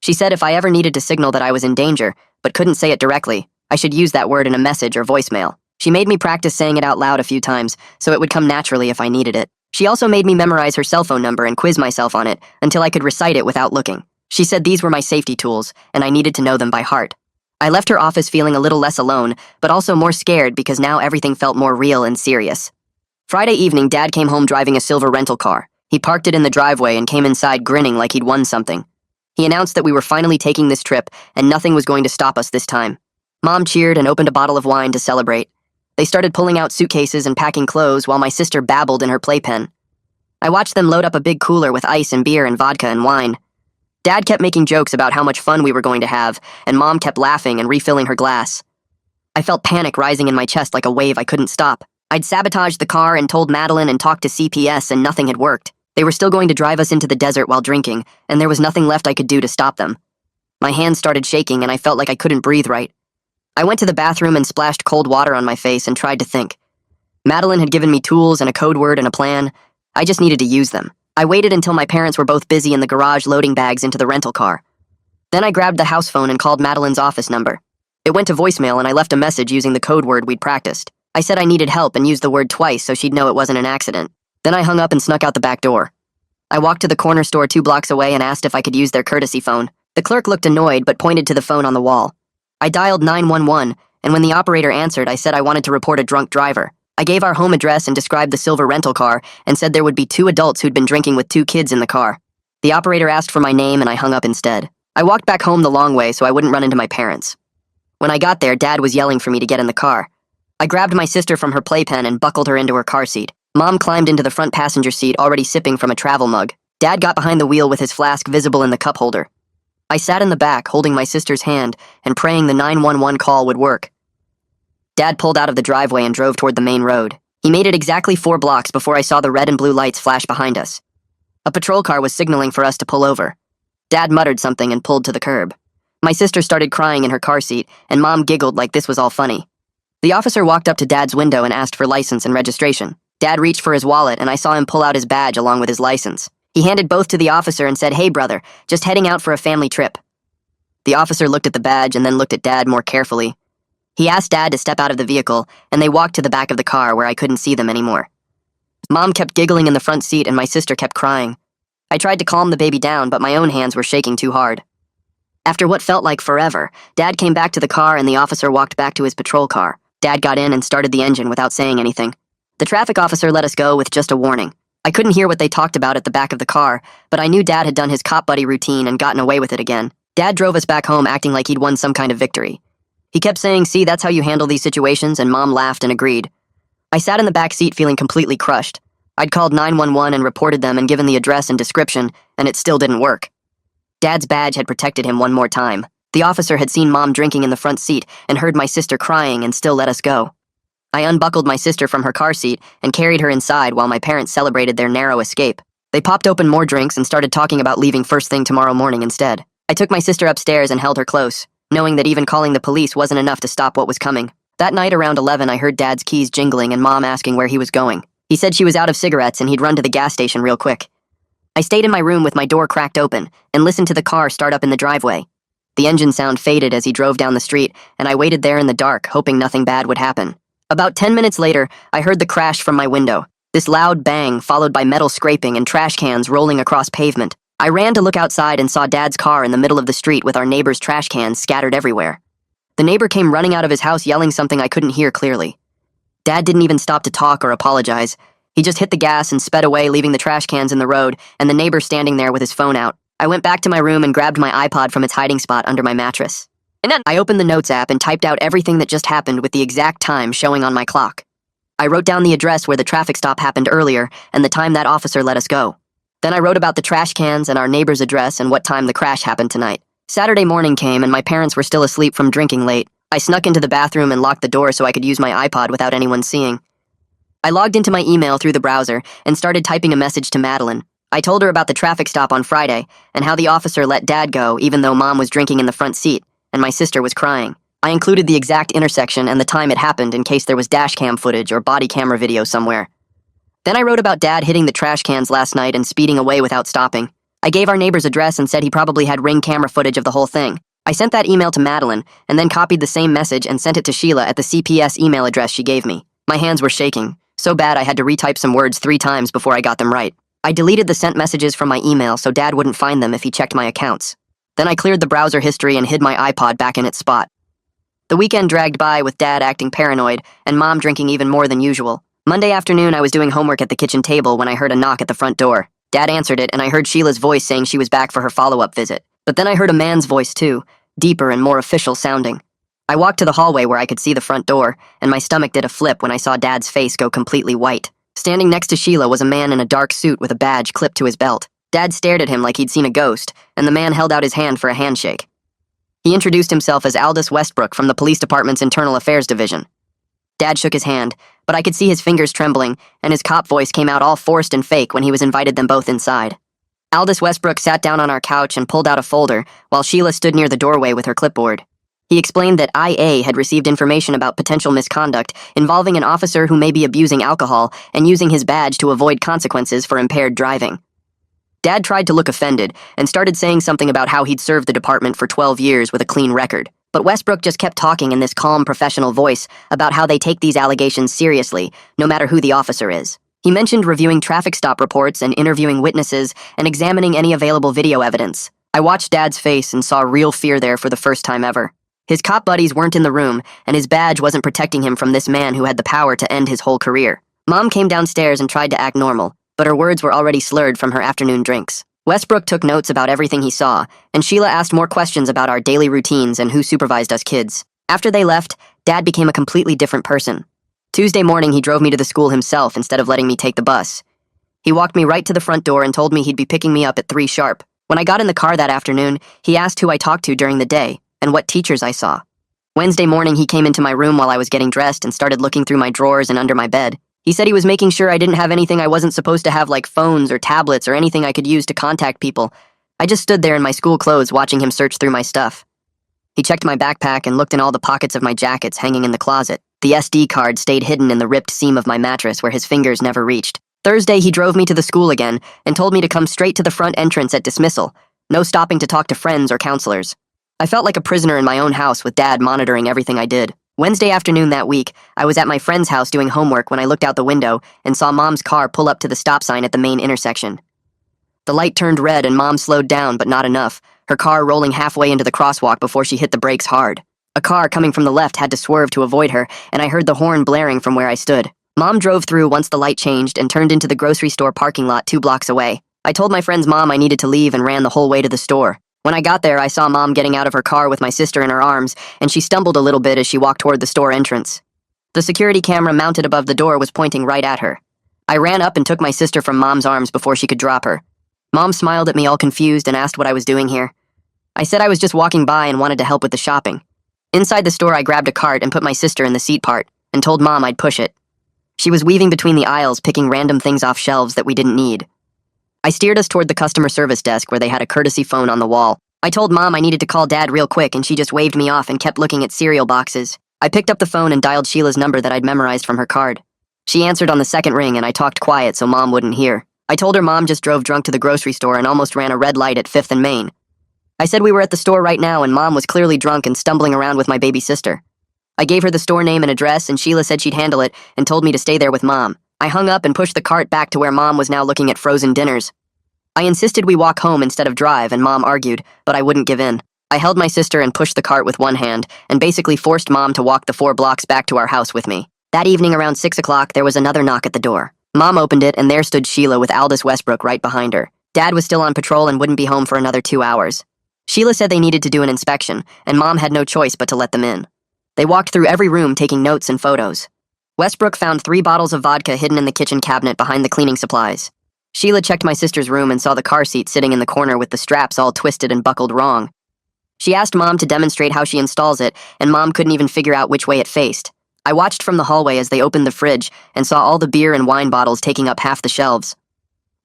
She said if I ever needed to signal that I was in danger, but couldn't say it directly, I should use that word in a message or voicemail. She made me practice saying it out loud a few times, so it would come naturally if I needed it. She also made me memorize her cell phone number and quiz myself on it until I could recite it without looking. She said these were my safety tools, and I needed to know them by heart. I left her office feeling a little less alone, but also more scared because now everything felt more real and serious. Friday evening, Dad came home driving a silver rental car. He parked it in the driveway and came inside grinning like he'd won something. He announced that we were finally taking this trip and nothing was going to stop us this time. Mom cheered and opened a bottle of wine to celebrate. They started pulling out suitcases and packing clothes while my sister babbled in her playpen. I watched them load up a big cooler with ice and beer and vodka and wine. Dad kept making jokes about how much fun we were going to have, and Mom kept laughing and refilling her glass. I felt panic rising in my chest like a wave I couldn't stop. I'd sabotaged the car and told Madeline and talked to CPS and nothing had worked. They were still going to drive us into the desert while drinking, and there was nothing left I could do to stop them. My hands started shaking and I felt like I couldn't breathe right. I went to the bathroom and splashed cold water on my face and tried to think. Madeline had given me tools and a code word and a plan. I just needed to use them. I waited until my parents were both busy in the garage loading bags into the rental car. Then I grabbed the house phone and called Madeline's office number. It went to voicemail and I left a message using the code word we'd practiced. I said I needed help and used the word twice so she'd know it wasn't an accident. Then I hung up and snuck out the back door. I walked to the corner store 2 blocks away and asked if I could use their courtesy phone. The clerk looked annoyed but pointed to the phone on the wall. I dialed 911, and when the operator answered, I said I wanted to report a drunk driver. I gave our home address and described the silver rental car and said there would be 2 adults who'd been drinking with 2 kids in the car. The operator asked for my name and I hung up instead. I walked back home the long way so I wouldn't run into my parents. When I got there, Dad was yelling for me to get in the car. I grabbed my sister from her playpen and buckled her into her car seat. Mom climbed into the front passenger seat, already sipping from a travel mug. Dad got behind the wheel with his flask visible in the cup holder. I sat in the back, holding my sister's hand and praying the 911 call would work. Dad pulled out of the driveway and drove toward the main road. He made it exactly 4 blocks before I saw the red and blue lights flash behind us. A patrol car was signaling for us to pull over. Dad muttered something and pulled to the curb. My sister started crying in her car seat, and Mom giggled like this was all funny. The officer walked up to Dad's window and asked for license and registration. Dad reached for his wallet, and I saw him pull out his badge along with his license. He handed both to the officer and said, "Hey, brother, just heading out for a family trip." The officer looked at the badge and then looked at Dad more carefully. He asked Dad to step out of the vehicle, and they walked to the back of the car where I couldn't see them anymore. Mom kept giggling in the front seat, and my sister kept crying. I tried to calm the baby down, but my own hands were shaking too hard. After what felt like forever, Dad came back to the car and the officer walked back to his patrol car. Dad got in and started the engine without saying anything. The traffic officer let us go with just a warning. I couldn't hear what they talked about at the back of the car, but I knew Dad had done his cop buddy routine and gotten away with it again. Dad drove us back home acting like he'd won some kind of victory. He kept saying, "See, that's how you handle these situations," and Mom laughed and agreed. I sat in the back seat feeling completely crushed. I'd called 911 and reported them and given the address and description, and it still didn't work. Dad's badge had protected him one more time. The officer had seen Mom drinking in the front seat and heard my sister crying and still let us go. I unbuckled my sister from her car seat and carried her inside while my parents celebrated their narrow escape. They popped open more drinks and started talking about leaving first thing tomorrow morning instead. I took my sister upstairs and held her close, knowing that even calling the police wasn't enough to stop what was coming. That night around 11, I heard Dad's keys jingling and Mom asking where he was going. He said she was out of cigarettes and he'd run to the gas station real quick. I stayed in my room with my door cracked open and listened to the car start up in the driveway. The engine sound faded as he drove down the street, and I waited there in the dark, hoping nothing bad would happen. About 10 minutes later, I heard the crash from my window. This loud bang, followed by metal scraping and trash cans rolling across pavement. I ran to look outside and saw Dad's car in the middle of the street with our neighbor's trash cans scattered everywhere. The neighbor came running out of his house yelling something I couldn't hear clearly. Dad didn't even stop to talk or apologize. He just hit the gas and sped away, leaving the trash cans in the road and the neighbor standing there with his phone out. I went back to my room and grabbed my iPod from its hiding spot under my mattress. And then I opened the Notes app and typed out everything that just happened with the exact time showing on my clock. I wrote down the address where the traffic stop happened earlier and the time that officer let us go. Then I wrote about the trash cans and our neighbor's address and what time the crash happened tonight. Saturday morning came and my parents were still asleep from drinking late. I snuck into the bathroom and locked the door so I could use my iPod without anyone seeing. I logged into my email through the browser and started typing a message to Madeline. I told her about the traffic stop on Friday and how the officer let Dad go even though Mom was drinking in the front seat and my sister was crying. I included the exact intersection and the time it happened in case there was dash cam footage or body camera video somewhere. Then I wrote about Dad hitting the trash cans last night and speeding away without stopping. I gave our neighbor's address and said he probably had Ring camera footage of the whole thing. I sent that email to Madeline and then copied the same message and sent it to Sheila at the CPS email address she gave me. My hands were shaking, so bad I had to retype some words 3 times before I got them right. I deleted the sent messages from my email so Dad wouldn't find them if he checked my accounts. Then I cleared the browser history and hid my iPod back in its spot. The weekend dragged by with Dad acting paranoid and Mom drinking even more than usual. Monday afternoon, I was doing homework at the kitchen table when I heard a knock at the front door. Dad answered it and I heard Sheila's voice saying she was back for her follow-up visit. But then I heard a man's voice too, deeper and more official sounding. I walked to the hallway where I could see the front door, and my stomach did a flip when I saw Dad's face go completely white. Standing next to Sheila was a man in a dark suit with a badge clipped to his belt. Dad stared at him like he'd seen a ghost, and the man held out his hand for a handshake. He introduced himself as Aldous Westbrook from the police department's Internal Affairs Division. Dad shook his hand, but I could see his fingers trembling, and his cop voice came out all forced and fake when he was invited them both inside. Aldous Westbrook sat down on our couch and pulled out a folder, while Sheila stood near the doorway with her clipboard. He explained that IA had received information about potential misconduct involving an officer who may be abusing alcohol and using his badge to avoid consequences for impaired driving. Dad tried to look offended and started saying something about how he'd served the department for 12 years with a clean record. But Westbrook just kept talking in this calm, professional voice about how they take these allegations seriously, no matter who the officer is. He mentioned reviewing traffic stop reports and interviewing witnesses and examining any available video evidence. I watched Dad's face and saw real fear there for the first time ever. His cop buddies weren't in the room, and his badge wasn't protecting him from this man who had the power to end his whole career. Mom came downstairs and tried to act normal, but her words were already slurred from her afternoon drinks. Westbrook took notes about everything he saw, and Sheila asked more questions about our daily routines and who supervised us kids. After they left, Dad became a completely different person. Tuesday morning, he drove me to the school himself instead of letting me take the bus. He walked me right to the front door and told me he'd be picking me up at 3 sharp. When I got in the car that afternoon, he asked who I talked to during the day and what teachers I saw. Wednesday morning, he came into my room while I was getting dressed and started looking through my drawers and under my bed. He said he was making sure I didn't have anything I wasn't supposed to have, like phones or tablets or anything I could use to contact people. I just stood there in my school clothes watching him search through my stuff. He checked my backpack and looked in all the pockets of my jackets hanging in the closet. The SD card stayed hidden in the ripped seam of my mattress where his fingers never reached. Thursday, he drove me to the school again and told me to come straight to the front entrance at dismissal. No stopping to talk to friends or counselors. I felt like a prisoner in my own house with Dad monitoring everything I did. Wednesday afternoon that week, I was at my friend's house doing homework when I looked out the window and saw Mom's car pull up to the stop sign at the main intersection. The light turned red and Mom slowed down, but not enough, her car rolling halfway into the crosswalk before she hit the brakes hard. A car coming from the left had to swerve to avoid her, and I heard the horn blaring from where I stood. Mom drove through once the light changed and turned into the grocery store parking lot 2 blocks away. I told my friend's mom I needed to leave and ran the whole way to the store. When I got there, I saw Mom getting out of her car with my sister in her arms, and she stumbled a little bit as she walked toward the store entrance. The security camera mounted above the door was pointing right at her. I ran up and took my sister from Mom's arms before she could drop her. Mom smiled at me all confused and asked what I was doing here. I said I was just walking by and wanted to help with the shopping. Inside the store, I grabbed a cart and put my sister in the seat part and told Mom I'd push it. She was weaving between the aisles, picking random things off shelves that we didn't need. I steered us toward the customer service desk where they had a courtesy phone on the wall. I told Mom I needed to call Dad real quick, and she just waved me off and kept looking at cereal boxes. I picked up the phone and dialed Sheila's number that I'd memorized from her card. She answered on the second ring, and I talked quiet so Mom wouldn't hear. I told her Mom just drove drunk to the grocery store and almost ran a red light at 5th and Main. I said we were at the store right now, and Mom was clearly drunk and stumbling around with my baby sister. I gave her the store name and address, and Sheila said she'd handle it and told me to stay there with Mom. I hung up and pushed the cart back to where Mom was now looking at frozen dinners. I insisted we walk home instead of drive, and Mom argued, but I wouldn't give in. I held my sister and pushed the cart with one hand, and basically forced Mom to walk the 4 blocks back to our house with me. That evening around 6 o'clock, there was another knock at the door. Mom opened it, and there stood Sheila with Aldous Westbrook right behind her. Dad was still on patrol and wouldn't be home for another 2 hours. Sheila said they needed to do an inspection, and Mom had no choice but to let them in. They walked through every room taking notes and photos. Westbrook found 3 bottles of vodka hidden in the kitchen cabinet behind the cleaning supplies. Sheila checked my sister's room and saw the car seat sitting in the corner with the straps all twisted and buckled wrong. She asked Mom to demonstrate how she installs it, and Mom couldn't even figure out which way it faced. I watched from the hallway as they opened the fridge and saw all the beer and wine bottles taking up half the shelves.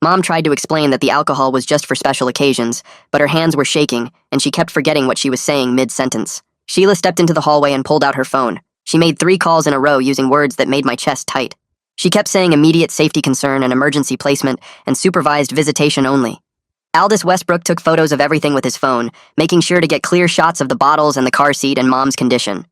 Mom tried to explain that the alcohol was just for special occasions, but her hands were shaking, and she kept forgetting what she was saying mid-sentence. Sheila stepped into the hallway and pulled out her phone. She made 3 calls in a row using words that made my chest tight. She kept saying immediate safety concern and emergency placement and supervised visitation only. Aldous Westbrook took photos of everything with his phone, making sure to get clear shots of the bottles and the car seat and Mom's condition.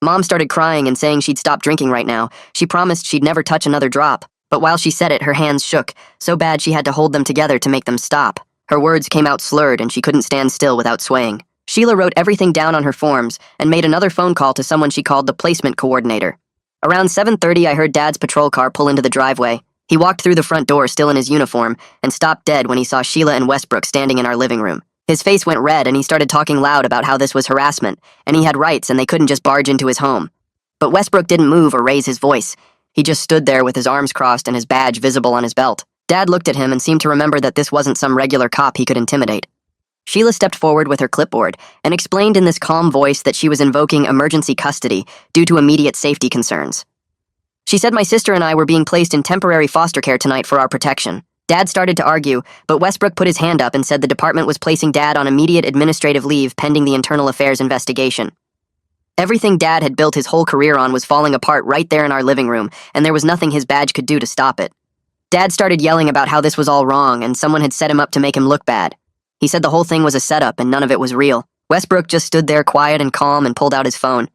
Mom started crying and saying she'd stop drinking right now. She promised she'd never touch another drop, but while she said it, her hands shook, so bad she had to hold them together to make them stop. Her words came out slurred and she couldn't stand still without swaying. Sheila wrote everything down on her forms and made another phone call to someone she called the placement coordinator. Around 7:30, I heard Dad's patrol car pull into the driveway. He walked through the front door still in his uniform and stopped dead when he saw Sheila and Westbrook standing in our living room. His face went red and he started talking loud about how this was harassment and he had rights and they couldn't just barge into his home. But Westbrook didn't move or raise his voice. He just stood there with his arms crossed and his badge visible on his belt. Dad looked at him and seemed to remember that this wasn't some regular cop he could intimidate. Sheila stepped forward with her clipboard and explained in this calm voice that she was invoking emergency custody due to immediate safety concerns. She said my sister and I were being placed in temporary foster care tonight for our protection. Dad started to argue, but Westbrook put his hand up and said the department was placing Dad on immediate administrative leave pending the internal affairs investigation. Everything Dad had built his whole career on was falling apart right there in our living room, and there was nothing his badge could do to stop it. Dad started yelling about how this was all wrong and someone had set him up to make him look bad. He said the whole thing was a setup and none of it was real. Westbrook just stood there quiet and calm and pulled out his phone.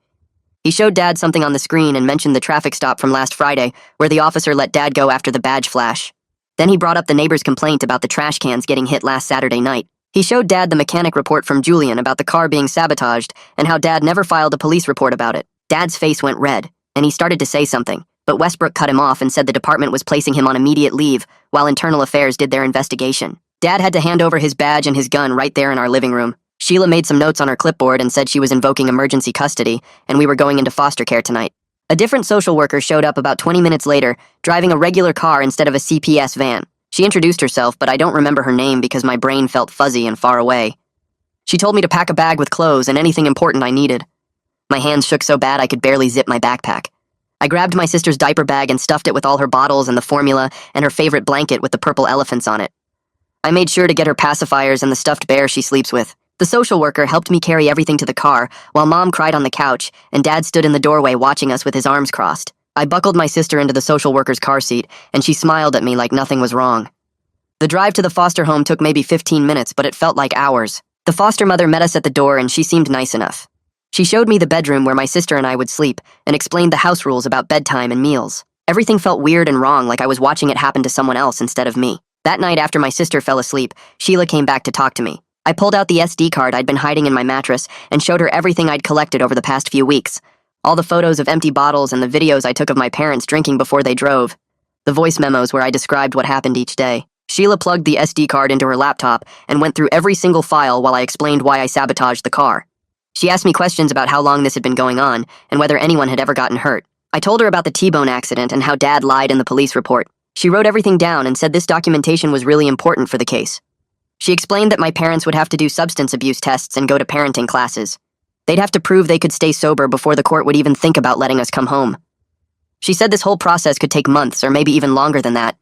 He showed Dad something on the screen and mentioned the traffic stop from last Friday, where the officer let Dad go after the badge flash. Then he brought up the neighbor's complaint about the trash cans getting hit last Saturday night. He showed Dad the mechanic report from Julian about the car being sabotaged and how Dad never filed a police report about it. Dad's face went red, and he started to say something, but Westbrook cut him off and said the department was placing him on immediate leave while Internal Affairs did their investigation. Dad had to hand over his badge and his gun right there in our living room. Sheila made some notes on her clipboard and said she was invoking emergency custody, and we were going into foster care tonight. A different social worker showed up about 20 minutes later, driving a regular car instead of a CPS van. She introduced herself, but I don't remember her name because my brain felt fuzzy and far away. She told me to pack a bag with clothes and anything important I needed. My hands shook so bad I could barely zip my backpack. I grabbed my sister's diaper bag and stuffed it with all her bottles and the formula and her favorite blanket with the purple elephants on it. I made sure to get her pacifiers and the stuffed bear she sleeps with. The social worker helped me carry everything to the car, while Mom cried on the couch, and Dad stood in the doorway watching us with his arms crossed. I buckled my sister into the social worker's car seat, and she smiled at me like nothing was wrong. The drive to the foster home took maybe 15 minutes, but it felt like hours. The foster mother met us at the door, and she seemed nice enough. She showed me the bedroom where my sister and I would sleep, and explained the house rules about bedtime and meals. Everything felt weird and wrong, like I was watching it happen to someone else instead of me. That night after my sister fell asleep, Sheila came back to talk to me. I pulled out the SD card I'd been hiding in my mattress and showed her everything I'd collected over the past few weeks. All the photos of empty bottles and the videos I took of my parents drinking before they drove. The voice memos where I described what happened each day. Sheila plugged the SD card into her laptop and went through every single file while I explained why I sabotaged the car. She asked me questions about how long this had been going on and whether anyone had ever gotten hurt. I told her about the T-bone accident and how Dad lied in the police report. She wrote everything down and said this documentation was really important for the case. She explained that my parents would have to do substance abuse tests and go to parenting classes. They'd have to prove they could stay sober before the court would even think about letting us come home. She said this whole process could take months or maybe even longer than that.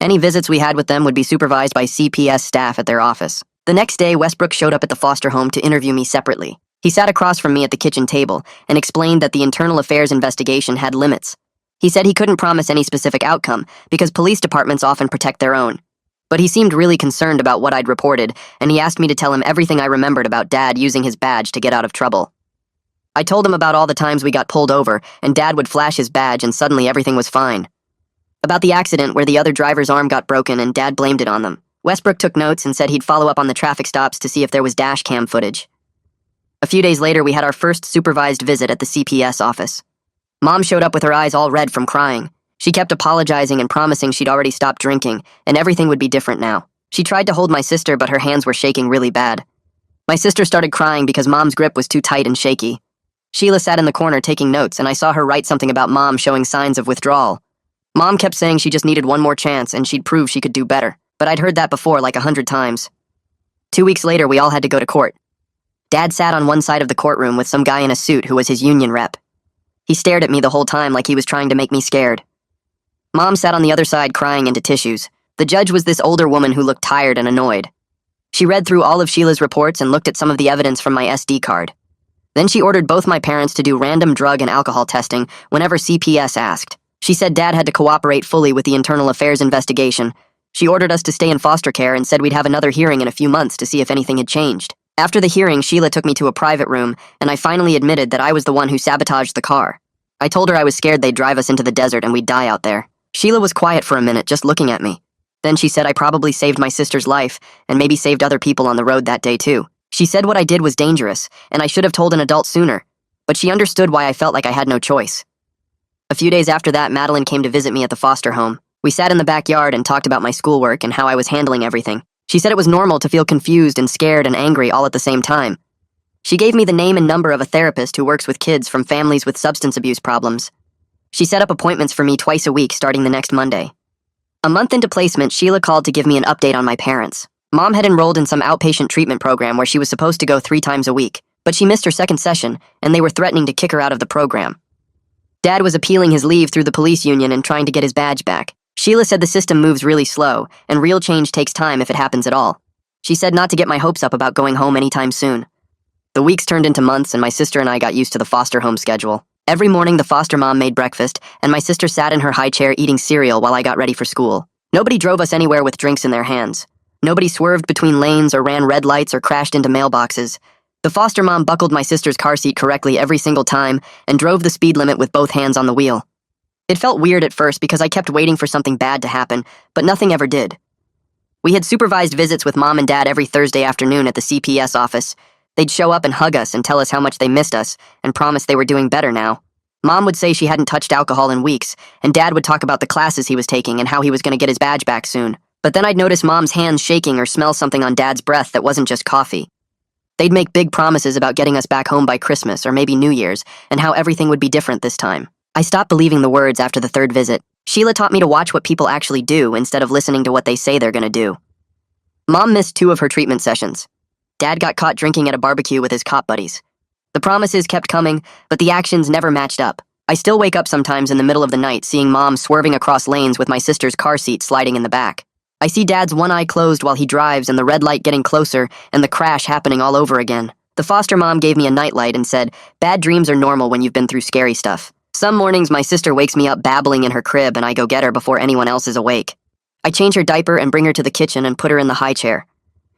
Any visits we had with them would be supervised by CPS staff at their office. The next day, Westbrook showed up at the foster home to interview me separately. He sat across from me at the kitchen table and explained that the Internal Affairs investigation had limits. He said he couldn't promise any specific outcome because police departments often protect their own. But he seemed really concerned about what I'd reported, and he asked me to tell him everything I remembered about Dad using his badge to get out of trouble. I told him about all the times we got pulled over, and Dad would flash his badge and suddenly everything was fine. About the accident where the other driver's arm got broken and Dad blamed it on them. Westbrook took notes and said he'd follow up on the traffic stops to see if there was dash cam footage. A few days later, we had our first supervised visit at the CPS office. Mom showed up with her eyes all red from crying. She kept apologizing and promising she'd already stopped drinking, and everything would be different now. She tried to hold my sister, but her hands were shaking really bad. My sister started crying because Mom's grip was too tight and shaky. Sheila sat in the corner taking notes, and I saw her write something about Mom showing signs of withdrawal. Mom kept saying she just needed one more chance and she'd prove she could do better, but I'd heard that before like 100 times. 2 weeks later, we all had to go to court. Dad sat on one side of the courtroom with some guy in a suit who was his union rep. He stared at me the whole time like he was trying to make me scared. Mom sat on the other side crying into tissues. The judge was this older woman who looked tired and annoyed. She read through all of Sheila's reports and looked at some of the evidence from my SD card. Then she ordered both my parents to do random drug and alcohol testing whenever CPS asked. She said Dad had to cooperate fully with the Internal Affairs investigation. She ordered us to stay in foster care and said we'd have another hearing in a few months to see if anything had changed. After the hearing, Sheila took me to a private room, and I finally admitted that I was the one who sabotaged the car. I told her I was scared they'd drive us into the desert and we'd die out there. Sheila was quiet for a minute, just looking at me. Then she said I probably saved my sister's life, and maybe saved other people on the road that day too. She said what I did was dangerous, and I should have told an adult sooner, but she understood why I felt like I had no choice. A few days after that, Madeline came to visit me at the foster home. We sat in the backyard and talked about my schoolwork and how I was handling everything. She said it was normal to feel confused and scared and angry all at the same time. She gave me the name and number of a therapist who works with kids from families with substance abuse problems. She set up appointments for me twice a week starting the next Monday. A month into placement, Sheila called to give me an update on my parents. Mom had enrolled in some outpatient treatment program where she was supposed to go 3 times a week, but she missed her second session, and they were threatening to kick her out of the program. Dad was appealing his leave through the police union and trying to get his badge back. Sheila said the system moves really slow, and real change takes time if it happens at all. She said not to get my hopes up about going home anytime soon. The weeks turned into months, and my sister and I got used to the foster home schedule. Every morning, the foster mom made breakfast, and my sister sat in her high chair eating cereal while I got ready for school. Nobody drove us anywhere with drinks in their hands. Nobody swerved between lanes or ran red lights or crashed into mailboxes. The foster mom buckled my sister's car seat correctly every single time and drove the speed limit with both hands on the wheel. It felt weird at first because I kept waiting for something bad to happen, but nothing ever did. We had supervised visits with Mom and Dad every Thursday afternoon at the CPS office. They'd show up and hug us and tell us how much they missed us and promise they were doing better now. Mom would say she hadn't touched alcohol in weeks, and Dad would talk about the classes he was taking and how he was going to get his badge back soon. But then I'd notice Mom's hands shaking or smell something on Dad's breath that wasn't just coffee. They'd make big promises about getting us back home by Christmas or maybe New Year's, and how everything would be different this time. I stopped believing the words after the third visit. Sheila taught me to watch what people actually do instead of listening to what they say they're going to do. Mom missed 2 of her treatment sessions. Dad got caught drinking at a barbecue with his cop buddies. The promises kept coming, but the actions never matched up. I still wake up sometimes in the middle of the night seeing Mom swerving across lanes with my sister's car seat sliding in the back. I see Dad's one eye closed while he drives and the red light getting closer and the crash happening all over again. The foster mom gave me a nightlight and said, "Bad dreams are normal when you've been through scary stuff." Some mornings my sister wakes me up babbling in her crib and I go get her before anyone else is awake. I change her diaper and bring her to the kitchen and put her in the high chair.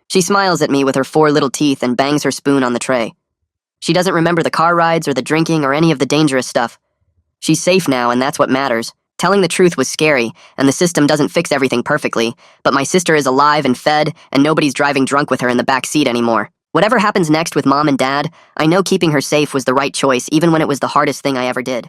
She smiles at me with her 4 little teeth and bangs her spoon on the tray. She doesn't remember the car rides or the drinking or any of the dangerous stuff. She's safe now, and that's what matters. Telling the truth was scary, and the system doesn't fix everything perfectly, but my sister is alive and fed, and nobody's driving drunk with her in the back seat anymore. Whatever happens next with Mom and Dad, I know keeping her safe was the right choice even when it was the hardest thing I ever did.